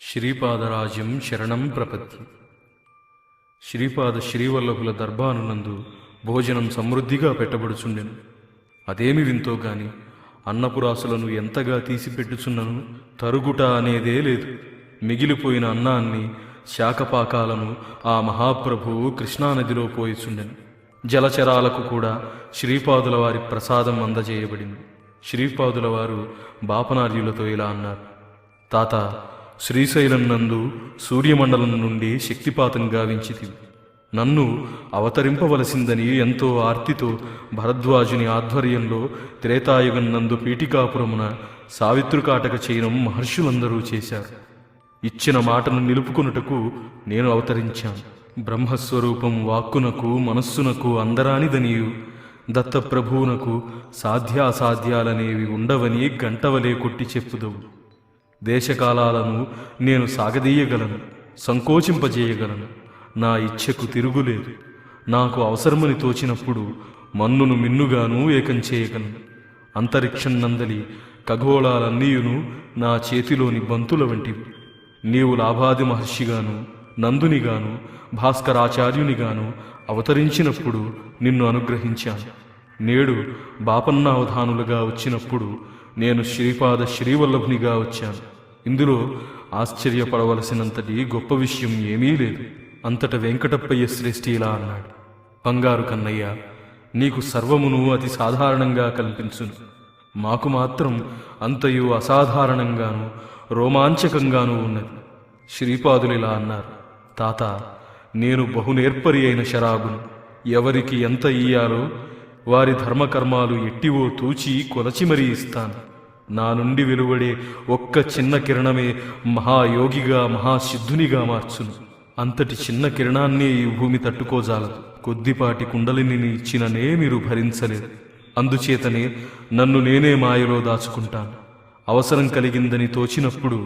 శ్రీపాదరాజ్యం శరణం ప్రపత్తి. శ్రీపాద శ్రీవల్లభుల దర్బానునందు భోజనం సమృద్ధిగా పెట్టబడుచుండెను. అదేమి వింతో గాని అన్నపురాసులను ఎంతగా తీసిపెట్టుచున్నను తరుగుట అనేదే లేదు. మిగిలిపోయిన అన్నాన్ని శాకపాకాలను ఆ మహాప్రభువు కృష్ణానదిలో పోయిచుండెను. జలచరాలకు కూడా శ్రీపాదుల వారి ప్రసాదం అందజేయబడింది. శ్రీపాదుల వారు బాపనార్యులతో ఇలా అన్నారు: తాత, శ్రీశైలం నందు సూర్యమండలం నుండి శక్తిపాతం గావించితివి. నన్ను అవతరింపవలసిందని ఎంతో ఆర్తితో భరద్వాజుని ఆధ్వర్యంలో త్రేతాయుగం నందు పీఠికాపురమున సావిత్రుకాటక చేయనం మహర్షులందరూ చేశారు. ఇచ్చిన మాటను నిలుపుకొనుటకు నేను అవతరించాను. బ్రహ్మస్వరూపం వాక్కునకు మనస్సునకు అందరానిదనియు దత్తప్రభువునకు సాధ్యాసాధ్యాలనేవి ఉండవని గంటవలే కొట్టి చెప్పుదవు. దేశకాలాలను నేను సాగదీయగలను, సంకోచింపజేయగలను. నా ఇచ్ఛకు తిరుగులేదు. నాకు అవసరమని తోచినప్పుడు మన్నును మిన్నుగాను ఏకం చేయగలను. అంతరిక్షం నందలి ఖగోళాలన్నీయును నా చేతిలోని బంతుల వంటివి. నీవు లాభాది మహర్షిగాను, నందునిగాను, భాస్కరాచార్యునిగాను అవతరించినప్పుడు నిన్ను అనుగ్రహించాను. నేడు బాపన్నావధానులుగా వచ్చినప్పుడు నేను శ్రీపాద శ్రీవల్లభునిగా వచ్చాను. ఇందులో ఆశ్చర్యపడవలసినంతటి గొప్ప విషయం ఏమీ లేదు. అంతట వెంకటప్పయ్య శ్రేష్ఠి ఇలా అన్నాడు: బంగారు కన్నయ్య, నీకు సర్వమును అతి సాధారణంగా కల్పించును. మాకు మాత్రం అంతయు అసాధారణంగాను రోమాంచకంగానూ ఉన్నది. శ్రీపాదులిలా అన్నారు: తాత, నేను బహునేర్పరి అయిన శరాబును. ఎవరికి ఎంత ఇయ్యాలో వారి ధర్మకర్మాలు ఎట్టివో తూచి కొలచి మరీ ఇస్తాను. నా నుండి వెలువడే ఒక్క చిన్న కిరణమే మహాయోగిగా మహాసిద్ధునిగా మార్చును. అంతటి చిన్న కిరణాన్నే ఈ భూమి తట్టుకోజాలదు. కొద్దిపాటి కుండలిని ఇచ్చిననే మీరు భరించలేదు. అందుచేతనే నన్ను నేనే మాయలో దాచుకుంటాను. అవసరం కలిగిందని తోచినప్పుడు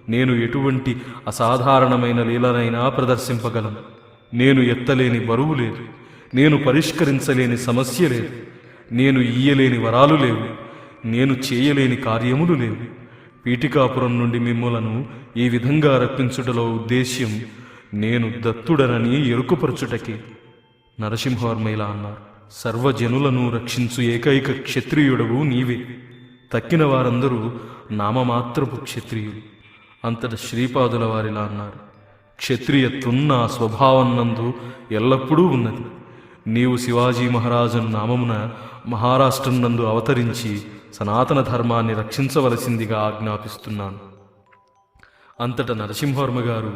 నేను ఎటువంటి అసాధారణమైన లీలనైనా ప్రదర్శింపగలను. నేను ఎత్తలేని బరువు లేదు. నేను పరిష్కరించలేని సమస్య లేదు. నేను ఇయ్యలేని వరాలు లేవు. నేను చేయలేని కార్యములు లేవు. పీఠికాపురం నుండి మిమ్ములను ఈ విధంగా రప్పించుటలో ఉద్దేశ్యం నేను దత్తుడనని ఎరుకుపరచుటకే. నరసింహవర్మ ఇలా అన్నారు: సర్వజనులను రక్షించు ఏకైక క్షత్రియుడవు నీవే. తక్కిన వారందరూ నామమాత్రపు క్షత్రియులు. అంతట శ్రీపాదుల వారిలా అన్నారు: క్షత్రియత్వం నా స్వభావం నందు ఎల్లప్పుడూ ఉన్నది. నీవు శివాజీ మహారాజు నామమున మహారాష్ట్రం నందు అవతరించి సనాతన ధర్మాన్ని రక్షించవలసిందిగా ఆజ్ఞాపిస్తున్నాను. అంతట నరసింహవర్మ గారు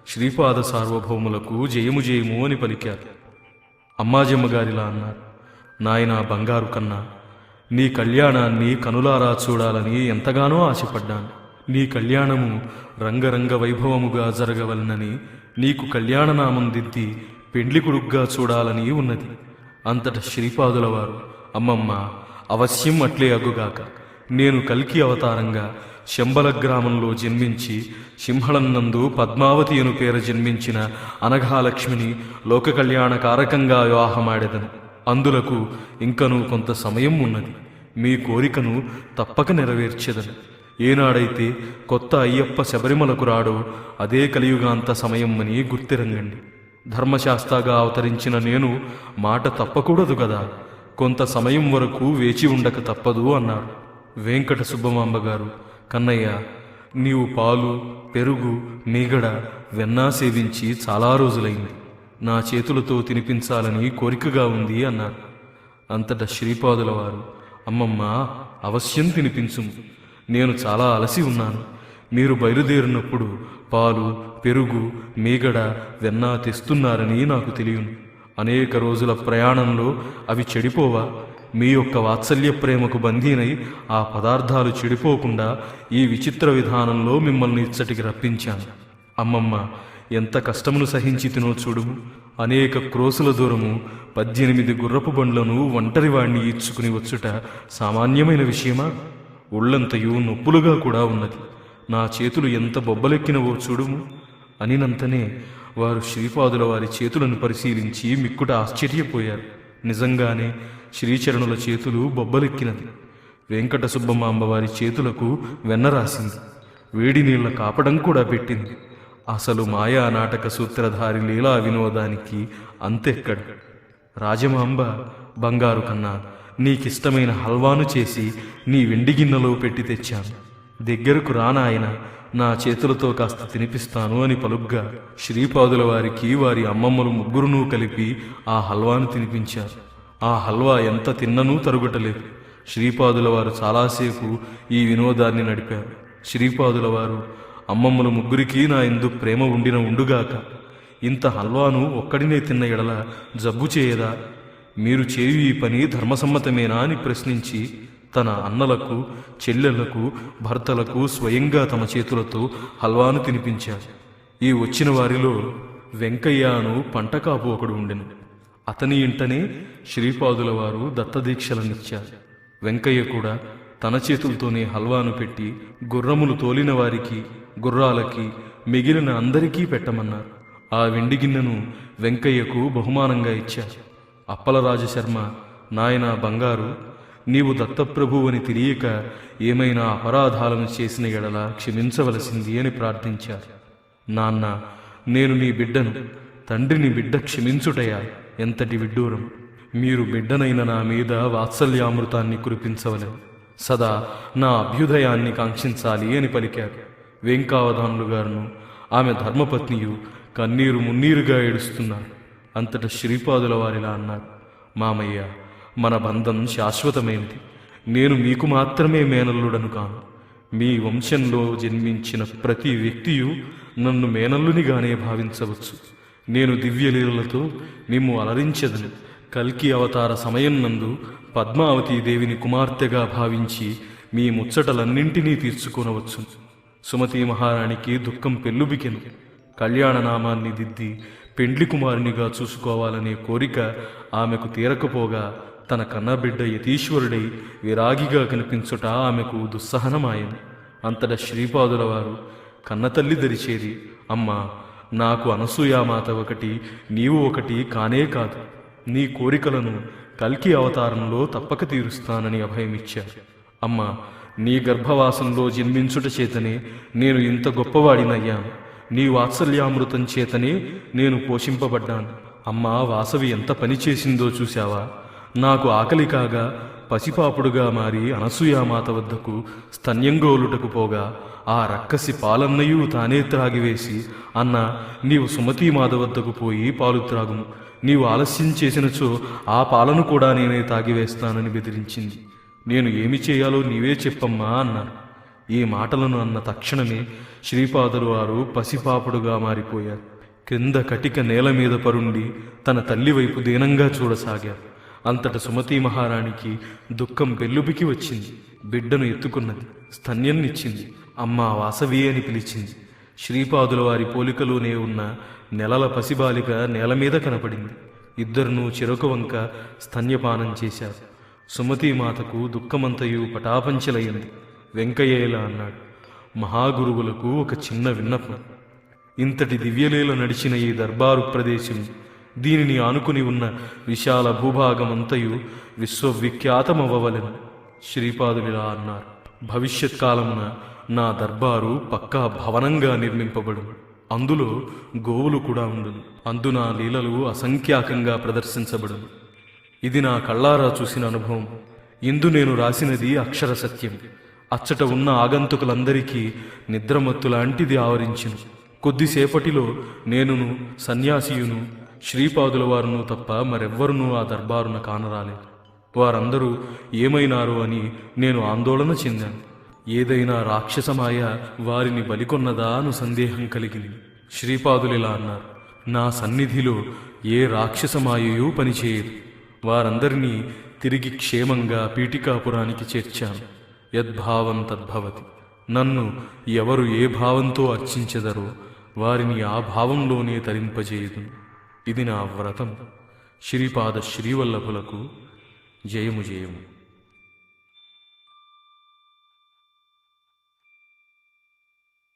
శ్రీపాద సార్వభౌములకు జయము జయము అని పలికారు. అమ్మాజమ్మ గారిలా అన్నారు: నాయనా బంగారు కన్నా, నీ కళ్యాణాన్ని కనులారా చూడాలని ఎంతగానో ఆశపడ్డాను. నీ కళ్యాణము రంగరంగ వైభవముగా జరగవలనని నీకు కళ్యాణనామం దిద్ది పెండ్లి కొడుగ్గా చూడాలని ఉన్నది. అంతట శ్రీపాదుల వారు: అమ్మమ్మ, అవశ్యం అట్లే అగుగాక. నేను కల్కి అవతారంగా శంబల గ్రామంలో జన్మించి సింహళంనందు పద్మావతి అను పేర జన్మించిన అనఘాలక్ష్మిని లోక కళ్యాణ కారకంగా వివాహమాడెదను. అందులకు ఇంకనూ కొంత సమయం ఉన్నది. మీ కోరికను తప్పక నెరవేర్చెదను. ఏనాడైతే కొత్త అయ్యప్ప శబరిమలకు రాడో అదే కలియుగాంత సమయం అని గుర్తిరంగండి. ధర్మశాస్త్రగా అవతరించిన నేను మాట తప్పకూడదు గదా. కొంత సమయం వరకు వేచి ఉండక తప్పదు అన్నారు. వెంకట సుబ్బమాంబ గారు: కన్నయ్య, నీవు పాలు, పెరుగు, మీగడ, వెన్నా సేవించి చాలా రోజులైంది. నా చేతులతో తినిపించాలని కోరికగా ఉంది అన్నారు. అంతట శ్రీపాదుల వారు: అమ్మమ్మ, అవశ్యం తినిపించుము. నేను చాలా అలసి ఉన్నాను. మీరు బయలుదేరినప్పుడు పాలు, పెరుగు, మీగడ, వెన్నా తెస్తున్నారని నాకు తెలియను. అనేక రోజుల ప్రయాణంలో అవి చెడిపోవా? మీ యొక్క వాత్సల్య ప్రేమకు బందీనై ఆ పదార్థాలు చెడిపోకుండా ఈ విచిత్ర విధానంలో మిమ్మల్ని ఇచ్చటికి రప్పించాను. అమ్మమ్మ, ఎంత కష్టమును సహించి తినో చూడుము. అనేక క్రోసుల దూరము 18 గుర్రపు బండ్లను ఒంటరివాణ్ణి ఈడ్చుకుని వచ్చుట సామాన్యమైన విషయమా? ఒళ్ళంతయు నొప్పులుగా కూడా ఉన్నది. నా చేతులు ఎంత బొబ్బలెక్కినవో చూడుము. అనినంతనే వారు శ్రీపాదుల వారి చేతులను పరిశీలించి మిక్కుట ఆశ్చర్యపోయారు. నిజంగానే శ్రీచరణుల చేతులు బొబ్బలెక్కినది. వెంకట సుబ్బమాంబ వారి చేతులకు వెన్న రాసింది. వేడి నీళ్ల కాపడం కూడా పెట్టింది. అసలు మాయా నాటక సూత్రధారి లీలా వినోదానికి అంతెక్కడ. రాజమాంబ, బంగారు కన్నా, నీకిష్టమైన హల్వాను చేసి నీ వెండి గిన్నెలో పెట్టి తెచ్చాను, దగ్గరకు రానాయన, నా చేతులతో కాస్త తినిపిస్తాను అని పలుగ్గా శ్రీపాదుల వారికి వారి అమ్మమ్మలు ముగ్గురునూ కలిపి ఆ హల్వాను తినిపించారు. ఆ హల్వా ఎంత తిన్ననూ తరుగుటలేదు. శ్రీపాదుల వారు చాలాసేపు ఈ వినోదాన్ని నడిపారు. శ్రీపాదుల వారు, అమ్మమ్మల ముగ్గురికి నా ఎందు ప్రేమ ఉండుగాక, ఇంత హల్వాను ఒక్కడినే తిన్న ఎడల జబ్బు చేయదా? మీరు చేయు ఈ పని ధర్మసమ్మతమేనా అని ప్రశ్నించి తన అన్నలకు, చెల్లెళ్లకు, భర్తలకు స్వయంగా తమ చేతులతో హల్వాను తినిపించారు. ఈ వచ్చిన వారిలో వెంకయ్య అను పంటకాపు ఒకడు ఉండెను. అతని ఇంటనే శ్రీపాదుల వారు దత్తదీక్షలనిచ్చారు. వెంకయ్య కూడా తన చేతులతోనే హల్వాను పెట్టి గుర్రములు తోలిన వారికి, గుర్రాలకి, మిగిలిన అందరికీ పెట్టమన్నారు. ఆ వెండి గిన్నెను వెంకయ్యకు బహుమానంగా ఇచ్చారు. అప్పలరాజశర్మ, నాయనా బంగారు, నీవు దత్తప్రభువని తెలియక ఏమైనా అపరాధాలను చేసిన ఎడల క్షమించవలసింది అని ప్రార్థించారు. నాన్న, నేను నీ బిడ్డను, తండ్రిని బిడ్డ క్షమించుటయా ఎంతటి విడ్డూరం! మీరు బిడ్డనైన నా మీద వాత్సల్యామృతాన్ని కురిపించవలెను, సదా నా అభ్యుదయాన్ని కాంక్షించాలి అని పలికారు. వెంకావధానులు గారును ఆమె ధర్మపత్నియు కన్నీరు మున్నీరుగా ఏడుస్తున్నారు. అంతట శ్రీపాదుల వారిలా అన్నారు, మామయ్య, మన బంధం శాశ్వతమైనది. నేను మీకు మాత్రమే మేనల్లుడను కాను. మీ వంశంలో జన్మించిన ప్రతి వ్యక్తియు నన్ను మేనల్లునిగానే భావించవచ్చు. నేను దివ్యలీలలతో మిమ్ము అలరించెదను. కల్కి అవతార సమయం నందు పద్మావతీ దేవిని కుమార్తెగా భావించి మీ ముచ్చటలన్నింటినీ తీర్చుకొనవచ్చు. సుమతీ మహారాణికి దుఃఖం పెల్లుబికెను. కళ్యాణనామాన్ని దిద్ది పెండ్లి కుమారునిగా చూసుకోవాలనే కోరిక ఆమెకు తీరకపోగా తన కన్నబిడ్డ యతీశ్వరుడై విరాగిగా కనిపించుట ఆమెకు దుస్సహనమాయను. అంతట శ్రీపాదుల వారు కన్నతల్లి దరిచేరి, అమ్మా, నాకు అనసూయామాత ఒకటి, నీవు ఒకటి కానే కాదు. నీ కోరికలను కల్కి అవతారంలో తప్పక తీరుస్తానని అభయమిచ్చారు. అమ్మా, నీ గర్భవాసంలో జన్మించుట చేతనే నేను ఇంత గొప్పవాడినయ్యాను. నీ వాత్సల్యామృతం చేతనే నేను పోషింపబడ్డాను. అమ్మా, వాసవి ఎంత పని చేసిందో చూశావా? నాకు ఆకలి కాగా పసిపాపుడుగా మారి అనసూయామాత వద్దకు స్తన్యంగోలుటకు పోగా ఆ రక్కసి పాలన్నయూ తానే త్రాగివేసి, అన్న, నీవు సుమతీమాత వద్దకు పోయి పాలు త్రాగుము, నీవు ఆలస్యం చేసినచో ఆ పాలను కూడా నేనే తాగివేస్తానని బెదిరించింది. నేను ఏమి చేయాలో నీవే చెప్పమ్మా అన్నారు. ఈ మాటలను అన్న తక్షణమే శ్రీపాదులు వారు పసిపాపుడుగా మారిపోయారు. క్రింద కటిక నేల మీద పరుండి తన తల్లి వైపు దీనంగా చూడసాగారు. అంతట సుమతీ మహారాణికి దుఃఖం పెల్లుబికి వచ్చింది. బిడ్డను ఎత్తుకున్నది, స్తన్యన్నిచ్చింది. అమ్మా వాసవి అని పిలిచింది. శ్రీపాదుల వారి పోలికలోనే ఉన్న నెలల పసిబాలిక నేల మీద కనపడింది. ఇద్దరునూ చెరొక వంక స్తన్యపానం చేశారు. సుమతీమాతకు దుఃఖమంతయు పటాపంచలయ్యింది. వెంకయ్య ఇలా అన్నాడు, మహాగురువులకు ఒక చిన్న విన్నపం. ఇంతటి దివ్యలీల నడిచిన ఈ దర్బారు ప్రదేశం, దీనిని ఆనుకుని ఉన్న విశాల భూభాగమంతయు విశ్వవిఖ్యాతమవ్వవలెను. శ్రీపాదులిలా అన్నారు, భవిష్యత్ కాలమున నా దర్బారు పక్కా భవనంగా నిర్మింపబడు. అందులో గోవులు కూడా ఉండును. అందున లీలలు అసంఖ్యాకంగా ప్రదర్శించబడును. ఇది నా కళ్ళారా చూసిన అనుభవం. ఇందు నేను రాసినది అక్షర సత్యం. అచ్చట ఉన్న ఆగంతుకులందరికీ నిద్రమత్తులాంటిది ఆవరించును. కొద్దిసేపటిలో నేనును, సన్యాసియును, శ్రీపాదుల వారును తప్ప మరెవ్వరునూ ఆ దర్బారున కానరాలేదు. వారందరూ ఏమైనారో అని నేను ఆందోళన చెందాను. ఏదైనా రాక్షసమాయ వారిని బలికొన్నదా అను సందేహం కలిగింది. శ్రీపాదులిలా అన్నారు, నా సన్నిధిలో ఏ రాక్షసమాయయూ పనిచేయదు. వారందరినీ తిరిగి క్షేమంగా పీఠికాపురానికి చేర్చాను. యద్భావం తద్భవతి. నన్ను ఎవరు ఏ భావంతో అర్చించెదరో వారిని ఆ భావంలోనే తరింపజేయుదు. ఇది నా వ్రతం. శ్రీపాద శ్రీవల్లభులకు జయము జయము.